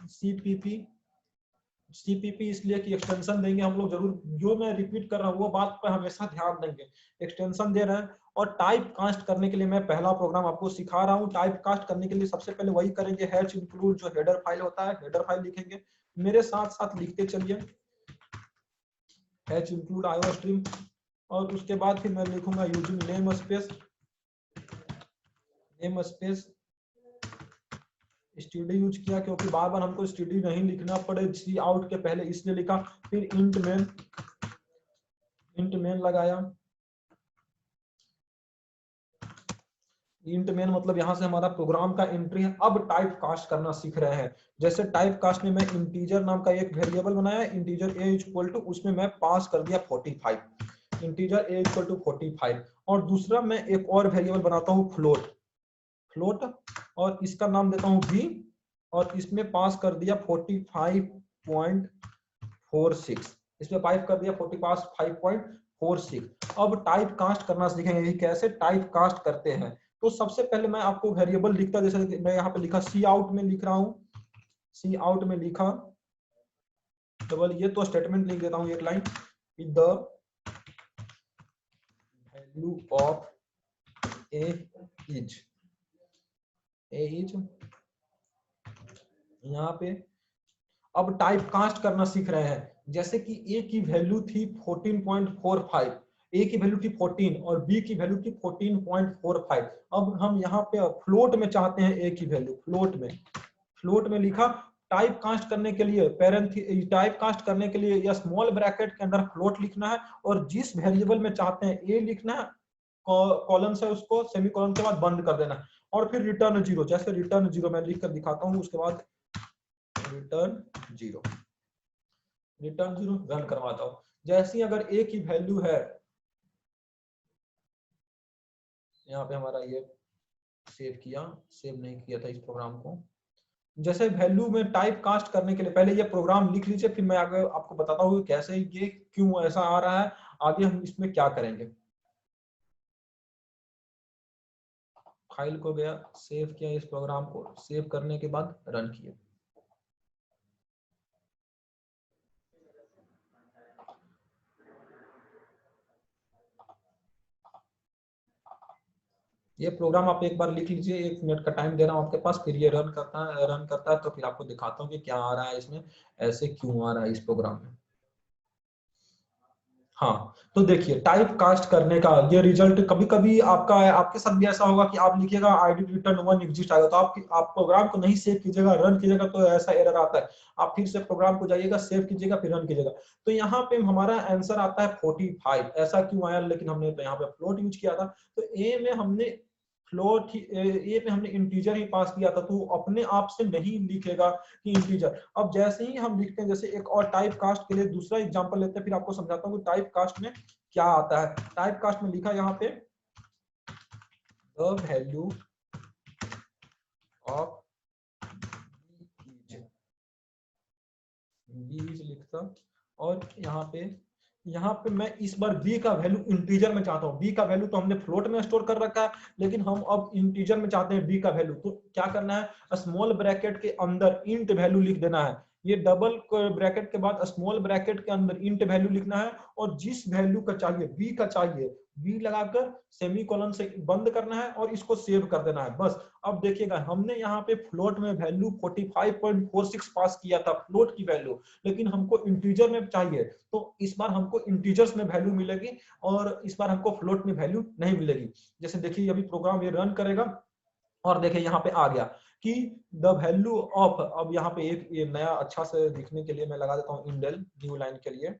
सीपीपी इसलिए कि एक्सटेंशन देंगे हम लोग जरूर, जो मैं रिपीट कर रहा हूँ वो बात पर हमेशा ध्यान देंगे। एक्सटेंशन दे रहे हैं और टाइप कास्ट करने के लिए मैं पहला प्रोग्राम आपको सिखा रहा हूँ। टाइप कास्ट करने के लिए सबसे पहले वही करेंगे, हैश इंक्लूड, जो हेडर फाइल होता है, हेडर फाइल लिखेंगे। मेरे साथ साथ लिखते चलिए, हैश इंक्लूड आईओ स्ट्रीम, और उसके बाद फिर मैं लिखूंगा using name space study use किया क्योंकि बार बार हमको स्टडी नहीं लिखना पड़े सी आउट के पहले, इसलिए लिखा। फिर इंट मेन लगाया। इंट मेन मतलब यहां से हमारा प्रोग्राम का एंट्री है। अब टाइप कास्ट करना सीख रहे हैं। जैसे टाइप कास्ट में मैं इंटीजर नाम का एक वेरिएबल बनाया, इंटीजर a इक्वल टू, उसमें मैं पास कर दिया 45, इंटीजर a इक्वल टू 45। और दूसरा मैं एक और वेरिएबल बनाता हूँ फ्लोट, और इसका नाम देता हूँ b, और इसमें पास कर दिया 45.46, इसमें पाइप कर दिया 45.46। अब टाइप कास्ट करना सीखेंगे कि कैसे टाइप कास्ट करते हैं। तो सबसे पहले मैं आपको वेरिएबल लिखता, जैसे मैं यहाँ पे लिखा सी आउट में लिख रहा हूँ, सी आउट में लिखा डबल, ये तो स्टेटमेंट लिख देता हूँ एक line, the value of A is यहाँ पे। अब टाइप कास्ट करना सीख रहे हैं। जैसे कि ए की वैल्यू थी 14.45, ए की वैल्यू थी 14 और बी की वैल्यू थी 14.45। अब हम यहाँ पे फ्लोट में चाहते हैं ए की वैल्यू, फ्लोट में लिखा। टाइप कास्ट करने के लिए टाइप कास्ट करने के लिए या स्मॉल ब्रैकेट के अंदर फ्लोट लिखना है, और जिस वेरिएबल में चाहते हैं ए लिखना है, कॉलन से उसको सेमीकोलन के बाद बंद कर देना, और फिर रिटर्न 0। जैसे रिटर्न 0 मैं लिख कर दिखाता हूँ, उसके बाद रिटर्न 0 रन करवाता हूं। जैसे ही अगर ए की वैल्यू है, यहाँ पे हमारा ये सेव नहीं किया था इस प्रोग्राम को। जैसे वैल्यू में टाइप कास्ट करने के लिए पहले ये प्रोग्राम लिख लीजिए, फिर मैं आगे आपको बताता हूँ कैसे ये क्यों ऐसा आ रहा है, आगे हम इसमें क्या करेंगे। फाइल को गया, सेव किया, इस प्रोग्राम को सेव करने के बाद रन किया। ये प्रोग्राम आप एक बार लिख लीजिए, 1 मिनट का टाइम दे रहा हूँ आपके पास, फिर ये रन करता है तो फिर आपको दिखाता हूँ कि क्या आ रहा है इसमें, ऐसे क्यों आ रहा है इस प्रोग्राम में। हाँ, तो देखिए टाइप कास्ट करने का ये रिजल्ट कभी कभी आपके साथ भी ऐसा होगा कि आप लिखिएगा आईडी रिटर्न 1 एग्जिस्ट आएगा, तो आप प्रोग्राम को नहीं सेव कीजिएगा, रन कीजिएगा तो ऐसा एरर आता है। आप फिर से प्रोग्राम को जाइएगा, सेव कीजिएगा, फिर रन कीजिएगा। तो यहाँ पे हमारा आंसर आता है 45। ऐसा क्यों आया, लेकिन हमने तो यहाँ पे फ्लोट यूज किया था, तो ए में हमने फ्लोट ए पे हमने इंटीजर ही पास किया था, तो अपने आप से नहीं लिखेगा कि इंटीजर। अब जैसे ही हम लिखते हैं, जैसे एक और टाइप कास्ट के लिए दूसरा एग्जांपल लेते हैं, फिर आपको समझाता हूँ कि टाइप कास्ट में क्या आता है। टाइप कास्ट में लिखा यहाँ पे द वैल्यू ऑफ बीज लिखता, और यहाँ पे यहाँ पे मैं इस बार b का वैल्यू इंटीजर में चाहता हूँ। b का वैल्यू तो हमने फ्लोट में स्टोर कर रखा है, लेकिन हम अब इंटीजर में चाहते हैं b का वैल्यू। तो क्या करना है, स्मॉल ब्रैकेट के अंदर इंट वैल्यू लिख देना है। ये डबल ब्रैकेट के बाद स्मॉल ब्रैकेट के अंदर इंट वैल्यू लिखना है, और जिस वैल्यू का चाहिए b का चाहिए b लगाकर सेमीकोलन से बंद करना है और इसको सेव कर देना है, बस। अब देखिएगा हमने यहाँ पे फ्लोट में वैल्यू 45.46 पास किया था, फ्लोट की वैल्यू, लेकिन हमको इंटीजर में चाहिए, तो इस बार हमको इंटीजर्स में वैल्यू मिलेगी और इस बार हमको फ्लोट में वैल्यू नहीं मिलेगी। जैसे देखिए अभी प्रोग्राम ये रन करेगा और देखिए यहाँ पे आ गया कि द वैल्यू ऑफ, अब यहाँ पे एक ये नया अच्छा से दिखने के लिए मैं लगा देता हूँ इंडेल न्यू लाइन के लिए।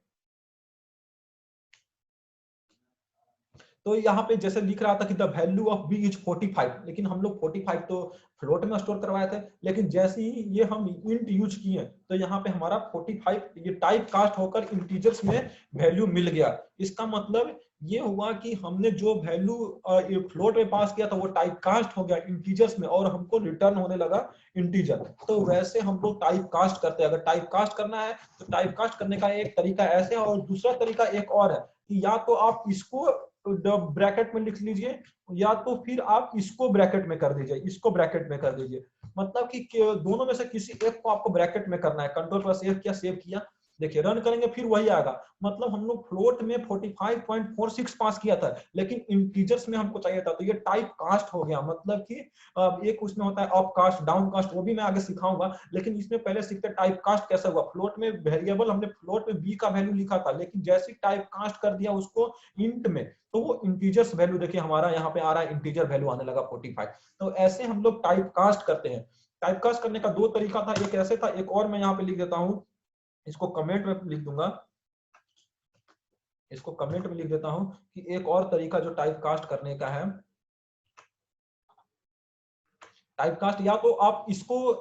तो यहाँ पे जैसे लिख रहा था कि the value of b is 45, लेकिन हम लोग 45 तो फ्लोट में स्टोर करवाए थे, लेकिन जैसे ही ये हम इंट यूज किए तो यहाँ पे हमारा 45 ये टाइप कास्ट होकर इंटीजर्स में वैल्यू मिल गया। इसका मतलब ये हुआ कि हमने जो वैल्यू फ्लोट में पास किया था वो टाइप कास्ट हो गया इंटीजर्स में और हमको रिटर्न होने लगा इंटीजर। तो वैसे हम लोग टाइप कास्ट करते हैं। अगर टाइप कास्ट करना है तो टाइप कास्ट करने का एक तरीका ऐसे है, और दूसरा तरीका एक और है कि या तो आप इसको ब्रैकेट में लिख लीजिए या तो फिर आप इसको ब्रैकेट में कर दीजिए, इसको ब्रैकेट में कर दीजिए। मतलब कि दोनों में से किसी एक को आपको ब्रैकेट में करना है। कंट्रोल प्लस F किया, सेव किया, देखिए रन करेंगे फिर वही आएगा। मतलब हम लोग फ्लोट में 45.46 पास किया था, लेकिन इंटीजर्स में हमको चाहिए था, तो ये टाइप कास्ट हो गया। मतलब कि एक उसमें होता है अप कास्ट, डाउन कास्ट, वो भी मैं आगे सिखाऊंगा, लेकिन इसमें पहले सीखते टाइप कास्ट कैसे हुआ। फ्लोट में वेरिएबल हमने फ्लोट में b का वैल्यू लिखा था, लेकिन जैसे टाइप कास्ट कर दिया उसको इंट में, तो वो इंटीजर्स वैल्यू देखिए हमारा यहाँ पे आ रहा है, इंटीजर वैल्यू आने लगा 45। तो ऐसे हम लोग टाइप कास्ट करते हैं। टाइप कास्ट करने का दो तरीका था, एक ऐसे था, एक और मैं यहाँ पे लिख देता हूँ, इसको कमेंट में लिख दूंगा, इसको कमेंट में लिख देता हूं कि एक और तरीका जो टाइप कास्ट करने का है। टाइप कास्ट या तो आप इसको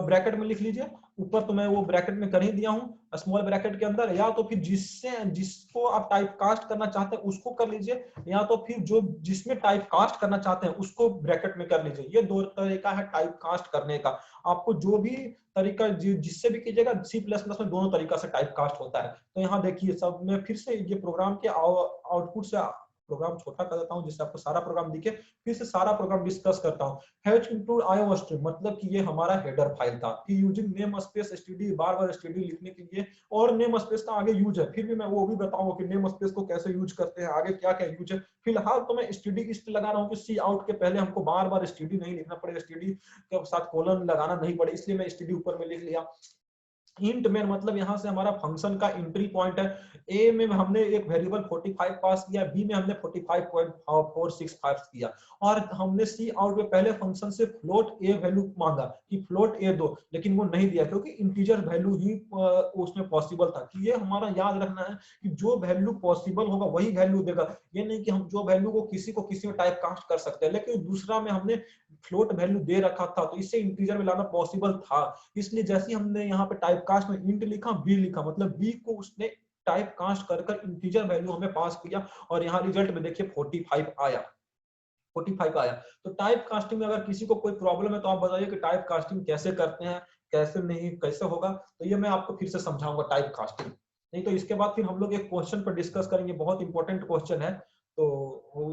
ब्रैकेट में लिख लीजिए, ऊपर तो मैं वो ब्रैकेट में कर ही दिया हूं स्मॉल ब्रैकेट के अंदर, या तो फिर जिसको आप टाइप कास्ट करना चाहते हैं उसको कर लीजिए, या तो फिर जो जिसमें टाइप कास्ट करना चाहते हैं उसको ब्रैकेट में कर लीजिए। ये दो तरीका है टाइप कास्ट करने का। आपको जो भी तरीका जिससे भी कीजिएगा, C++ में दोनों तरीका से टाइप कास्ट होता है। तो यहाँ देखिए सब मैं फिर से ये प्रोग्राम के आउटपुट से प्रोग्राम छोटा कर देता हूं जिससे आपको सारा प्रोग्राम दिखे, फिर से सारा प्रोग्राम डिस्कस करता हूं। हैश इंक्लूड आईओस्ट्रीम, मतलब कि ये हमारा हेडर फाइल था कि यूजिंग नेम स्पेस std, बार-बार std लिखने के लिए, और नेम स्पेस का आगे यूज है, फिर भी मैं वो भी बताऊंगा कि नेम स्पेस को कैसे यूज करते हैं, आगे क्या-क्या यूज है। फिलहाल तो मैं std इसलिए लगा रहा हूं कि सी आउट के पहले हमको बार-बार std नहीं लिखना पड़े, std के साथ कोलन लगाना नहीं पड़े, इसलिए मैं std ऊपर में लिख लिया। इंट में मतलब यहाँ से हमारा फंक्शन का एंट्री पॉइंट है। ए में हमने एक वेरिएबल 45 पास किया, बी में हमने 45.46 पास किया, और हमने सी आउट में पहले फंक्शन से फ्लोट ए वैल्यू मांगा कि फ्लोट ए दो, लेकिन वो नहीं दिया क्योंकि इंटीजर वैल्यू ही उसमें पॉसिबल था। कि ये हमारा याद रखना है कि जो वैल्यू पॉसिबल होगा वही वैल्यू देगा। ये नहीं कि हम जो वैल्यू को किसी में टाइप कास्ट कर सकते हैं, लेकिन दूसरा में हमने फ्लोट वैल्यू दे रखा था तो इससे इंटीजर में लाना पॉसिबल था। इसलिए जैसे हमने यहाँ पे टाइप कास्ट में इंट लिखा, बी लिखा, मतलब बी को उसने टाइप कास्ट कर इंटीजर वैल्यू हमें पास किया, और यहाँ रिजल्ट में देखिए 45 आया, 45 आया। तो टाइप कास्टिंग में अगर किसी को कोई प्रॉब्लम है तो आप बताइए कि टाइप कास्टिंग कैसे करते हैं, कैसे नहीं, कैसे होगा, तो ये मैं आपको फिर से समझाऊंगा टाइप कास्टिंग। नहीं तो इसके बाद फिर हम लोग एक क्वेश्चन पर डिस्कस करेंगे, बहुत इंपॉर्टेंट क्वेश्चन है, तो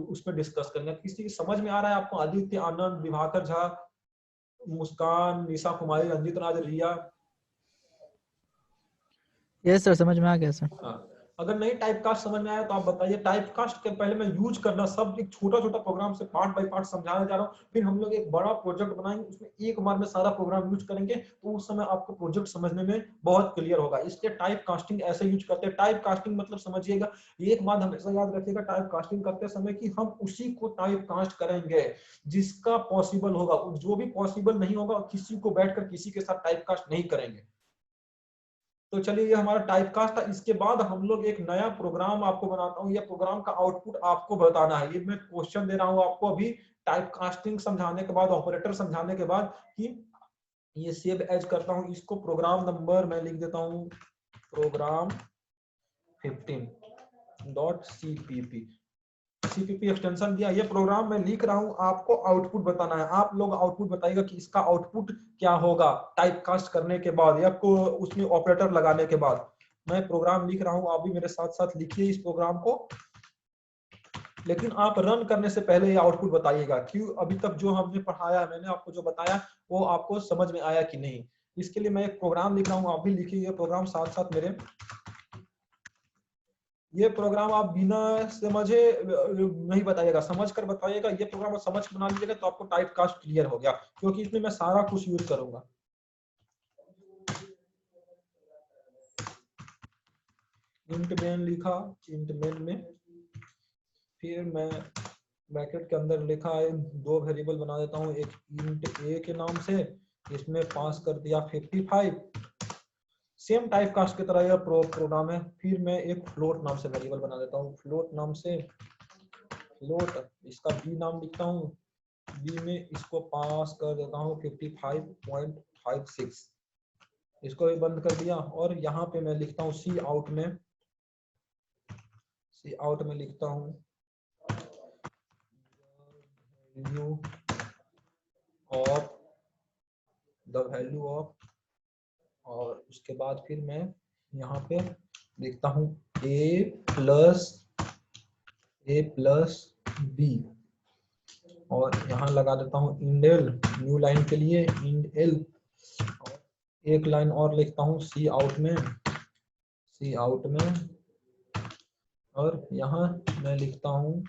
उस पर डिस्कस करेंगे। किसी समझ में आ रहा है आपको? आदित्य, आनंद, विभाकर झा, मुस्कान, निशा कुमारी, रंजित राज, रिया? यस सर, समझ में आ गया सर। हाँ। अगर नहीं टाइप कास्ट समझ में आया तो आप बताइए। टाइप कास्ट के पहले मैं यूज करना सब एक छोटा छोटा प्रोग्राम से पार्ट बाय पार्ट समझाने जा रहा हूँ, फिर हम लोग एक बड़ा प्रोजेक्ट बनाएंगे, उसमें एक बार में सारा प्रोग्राम यूज करेंगे, तो उस समय आपको प्रोजेक्ट समझने में बहुत क्लियर होगा। इसलिए टाइप कास्टिंग ऐसे यूज करते हैं। टाइप कास्टिंग मतलब समझिएगा, एक बात हमेशा याद रखिएगा टाइप कास्टिंग करते समय कि हम उसी को टाइप कास्ट करेंगे जिसका पॉसिबल होगा, जो भी पॉसिबल नहीं होगा किसी को बैठकर किसी के साथ टाइप कास्ट नहीं करेंगे। तो चलिए ये हमारा टाइप कास्ट था। इसके बाद हम लोग एक नया प्रोग्राम आपको बनाता हूँ, ये प्रोग्राम का आउटपुट आपको बताना है। ये मैं क्वेश्चन दे रहा हूँ आपको अभी टाइप कास्टिंग समझाने के बाद, ऑपरेटर समझाने के बाद, कि ये सेव एज करता हूँ, इसको प्रोग्राम नंबर मैं लिख देता हूँ, प्रोग्राम 15.cpp, सीपीपी एक्सटेंशन दिया। ये प्रोग्राम मैं लिख रहा हूं, आपको आउटपुट बताना है। आप लोग आउटपुट बताइएगा कि इसका आउटपुट क्या होगा टाइप कास्ट करने के बाद या को उसमें ऑपरेटर लगाने के बाद। मैं प्रोग्राम लिख रहा हूँ, आप भी मेरे साथ साथ लिखिए इस प्रोग्राम को, लेकिन आप रन करने से पहले ये आउटपुट बताइएगा क्यों अभी तक जो हमने पढ़ाया, मैंने आपको जो बताया वो आपको समझ में आया कि नहीं। इसके लिए मैं एक प्रोग्राम लिख रहा हूँ, आप भी लिखिए ये प्रोग्राम साथ साथ मेरे। ये प्रोग्राम आप बिना समझे नहीं बताइएगा, समझ कर बताइएगा। ये प्रोग्राम आप समझ कर बना लीजिएगा तो आपको टाइप कास्ट क्लियर हो गया, क्योंकि इसमें मैं सारा कुछ यूज करूंगा। इंट मेन लिखा, इंट मेन में फिर मैं ब्रैकेट के अंदर लिखा है, दो वेरिएबल बना देता हूँ, एक इंट ए के नाम से, इसमें पास कर दिया 55, सेम टाइप कास्ट की तरह यह प्रोग्राम है। फिर मैं एक फ्लोट नाम से वेरिएबल बना देता हूँ, फ्लोट नाम से फ्लोट, इसका बी नाम लिखता हूँ, बी में इसको पास कर देता हूँ 55.56, इसको भी बंद कर दिया। और यहाँ पे मैं लिखता हूँ सी आउट में, सी आउट में लिखता हूँ value of, the value of, और उसके बाद फिर मैं यहाँ पे लिखता हूँ a प्लस b, और यहाँ लगा देता हूँ इंडेल, न्यू लाइन के लिए इंड एल, और एक लाइन और लिखता हूँ सी आउट में, सी आउट में, और यहाँ मैं लिखता हूँ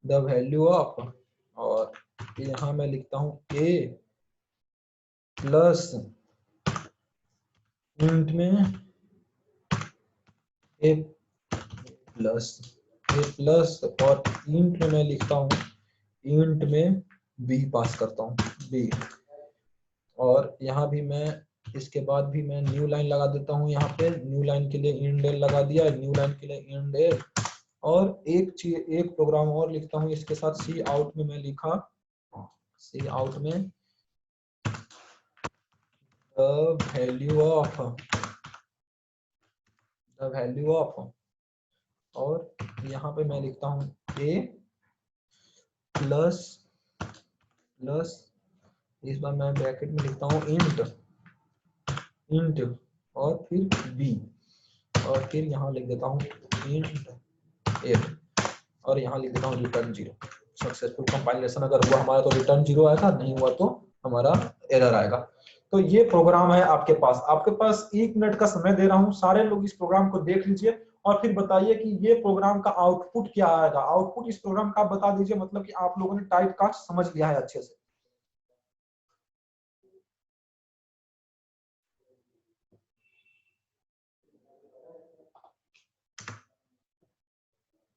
द वैल्यू ऑफ, और यहाँ मैं लिखता हूँ a प्लस इंट में a प्लस, और इंट में मैं लिखता हूँ, इंट में b पास करता हूँ, b, और यहाँ भी मैं इसके बाद भी मैं न्यू लाइन लगा देता हूँ, यहाँ पे न्यू लाइन के लिए इंडेल लगा दिया, न्यू लाइन के लिए इंडेल, और एक प्रोग्राम और लिखता हूँ इसके साथ, सी आउट में मैं लिखा, सी आउट में द वैल्यू ऑफ, और यहाँ पे मैं लिखता हूँ a प्लस, इस बार मैं ब्रैकेट में लिखता हूँ इंट और फिर b, और फिर यहाँ लिख देता हूँ इंट a, और यहाँ लिख देता हूँ रिटर्न 0। सक्सेसफुल कंपाइलेशन अगर हुआ हमारा तो रिटर्न 0 आएगा, नहीं हुआ तो हमारा एरर आएगा। तो ये प्रोग्राम है आपके पास 1 मिनट का समय दे रहा हूँ, सारे लोग इस प्रोग्राम को देख लीजिए और फिर बताइए कि ये प्रोग्राम का आउटपुट क्या आएगा। आउटपुट इस प्रोग्राम का आप बता दीजिए, मतलब कि आप लोगों ने टाइप कास्ट समझ लिया है अच्छे से।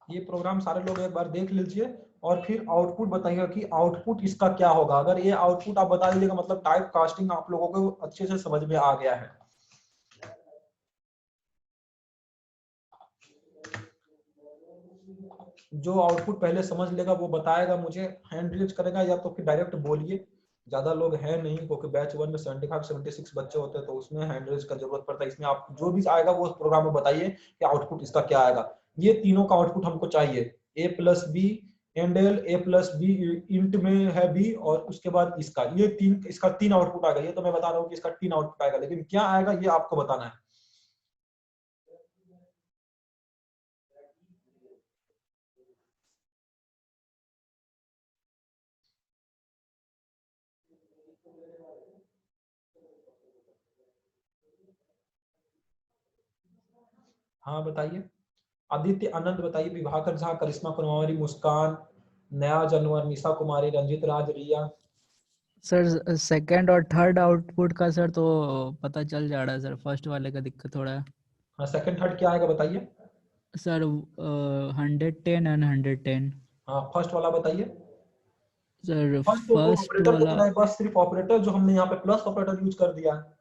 ये प्रोग्राम सारे लोग एक बार देख लीजिए और फिर आउटपुट बताइएगा कि आउटपुट इसका क्या होगा। अगर ये आउटपुट आप बता दीजिएगा मतलब टाइप कास्टिंग आप लोगों को अच्छे से समझ में आ गया है। जो आउटपुट पहले समझ लेगा वो बताएगा मुझे, हैंड रेज करेगा, या तो फिर डायरेक्ट बोलिए। ज्यादा लोग हैं नहीं, क्योंकि बैच 1 में 75-76 बच्चे होते हैं, तो उसमें हैंड रेज का जरूरत पड़ता है। इसमें आप जो भी आएगा वो प्रोग्राम में बताइए कि आउटपुट इसका क्या आएगा। ये तीनों का आउटपुट हमको चाहिए, a plus b endl, a plus b int में है b, और उसके बाद इसका इसका 3 आउटपुट आएगा। ये तो मैं बता रहा हूँ कि इसका 3 आउटपुट आएगा, लेकिन क्या आएगा ये आपको बताना है। हाँ बताइए। आदित्य आनंद बताइए, विभाकर झा, करिश्मा कुमारी, मुस्कान, नया जानवर, निशा कुमारी, रंजित राज, रिया। सर सेकंड और थर्ड आउटपुट का सर तो पता चल जा रहा है सर, फर्स्ट वाले का दिक्कत थोड़ा है। हाँ सेकंड थर्ड क्या आएगा बताइए। Sir 110 and 110। हाँ फर्स्ट वाला बताइए। सर फर्स्ट तो फर्स्ट ऑपरेटर वाला, पूछना है, बस सिर्फ ऑपरेटर, जो हमने यहाँ पे प्लस ऑपरेटर यूज कर दिया है।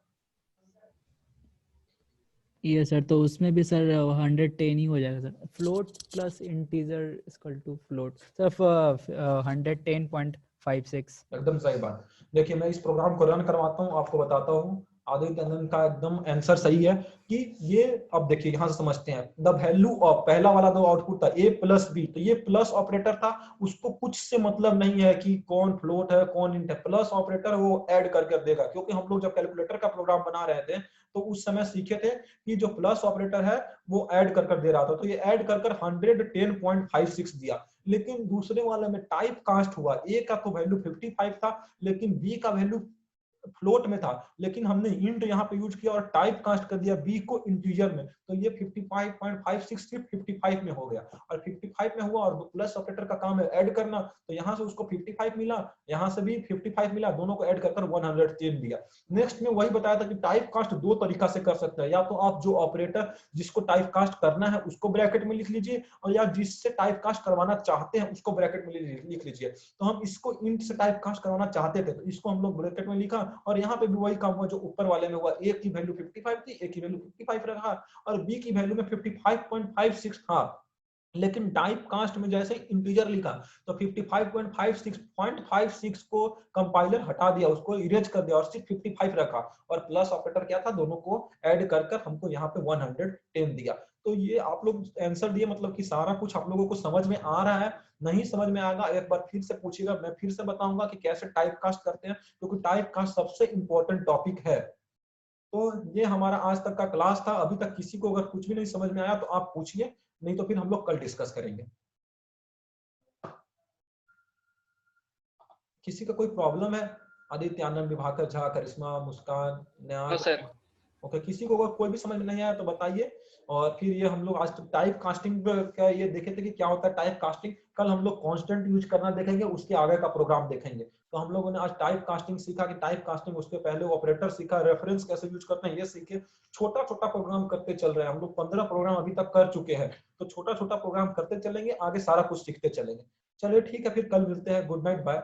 ये सर तो उसमें भी सर 110 ही हो जाएगा sir. Float plus integer equal to float sir 110.56। एकदम सही बात। देखिए मैं इस प्रोग्राम को रन करवाता हूँ, आपको बताता हूँ। आदित्य आनंद का एकदम आंसर सही है कि ये, अब देखिए यहां से समझते हैं, द वैल्यू ऑफ, पहला वाला जो आउटपुट था a प्लस बी, तो ये प्लस ऑपरेटर था, उसको कुछ से मतलब नहीं है कि कौन फ्लोट है कौन इंट है, प्लस ऑपरेटर वो ऐड करके देगा, क्योंकि हम लोग जब कैलकुलेटर का प्रोग्राम बना रहे थे तो उस समय सीखे थे कि जो प्लस ऑपरेटर है वो ऐड कर दे रहा था, तो ये ऐड कर 110.56 दिया। लेकिन दूसरे वाले में टाइप कास्ट हुआ, a का तो वैल्यू 55 था लेकिन b का वैल्यू फ्लोट में था, लेकिन हमने इंट यहाँ पे यूज किया और टाइप कास्ट कर दिया b को इंटीजर में, तो ये 55.56 सिर्फ 55 में हो गया, और 55 में हुआ, और प्लस ऑपरेटर का काम है ऐड करना, तो यहाँ से उसको 55 मिला, यहाँ से भी 55 मिला, दोनों को ऐड कर 110 दिया। नेक्स्ट में वही बताया था कि टाइप कास्ट दो तरीका से कर सकते हैं, या तो आप जो ऑपरेटर जिसको टाइप कास्ट करना है उसको ब्रैकेट में लिख लीजिए, और या जिससे टाइप कास्ट करवाना चाहते हैं उसको ब्रैकेट में लिख लीजिए। तो हम इसको इंट से टाइप कास्ट करवाना चाहते थे तो इसको हम लोग ब्रैकेट में लिखा, और यहाँ पे भी वही काम हुआ जो ऊपर वाले में हुआ, a की वैल्यू 55 थी, a की वैल्यू 55 रखा, और b की वैल्यू में 55.56 था, लेकिन टाइप कास्ट में जैसे इंटीजर लिखा तो 55.56 को कंपाइलर हटा दिया, उसको इरेज कर दिया और सिर्फ 55 रखा, और प्लस ऑपरेटर क्या था, दोनों को ऐड कर हमको यहाँ पे 110 दिया। तो ये आप लोग आंसर दिए, मतलब कि सारा कुछ आप लोगों को समझ में आ रहा है। नहीं समझ में आएगा एक बार फिर से पूछिएगा, मैं फिर से बताऊंगा कि कैसे टाइप कास्ट करते हैं, क्योंकि टाइप कास्ट सबसे इंपॉर्टेंट टॉपिक है। तो ये हमारा आज तक का क्लास था। अभी तक किसी को अगर कुछ भी नहीं समझ में आया तो आप पूछिए, नहीं तो फिर हम लोग कल डिस्कस करेंगे। किसी का कोई प्रॉब्लम है? आदित्य आनंद, विभाकर झा, करिश्मा, मुस्कान, नो सर। ओके, किसी को अगर कोई भी समझ में नहीं आया तो बताइए। और फिर ये हम लोग आज टाइप कास्टिंग का ये देखे थे कि क्या होता है टाइप कास्टिंग, कल हम लोग कांस्टेंट यूज करना देखेंगे, उसके आगे का प्रोग्राम देखेंगे। तो हम लोगों ने आज टाइप कास्टिंग सीखा कि टाइप कास्टिंग, उसके पहले ऑपरेटर सीखा, रेफरेंस कैसे यूज करते हैं ये सीखे, छोटा छोटा प्रोग्राम करते चल रहे हैं हम लोग, 15 प्रोग्राम अभी तक कर चुके हैं, तो छोटा छोटा प्रोग्राम करते चलेंगे, आगे सारा कुछ सीखते चलेंगे। चलिए ठीक है, फिर कल मिलते हैं, गुड नाइट, बाय।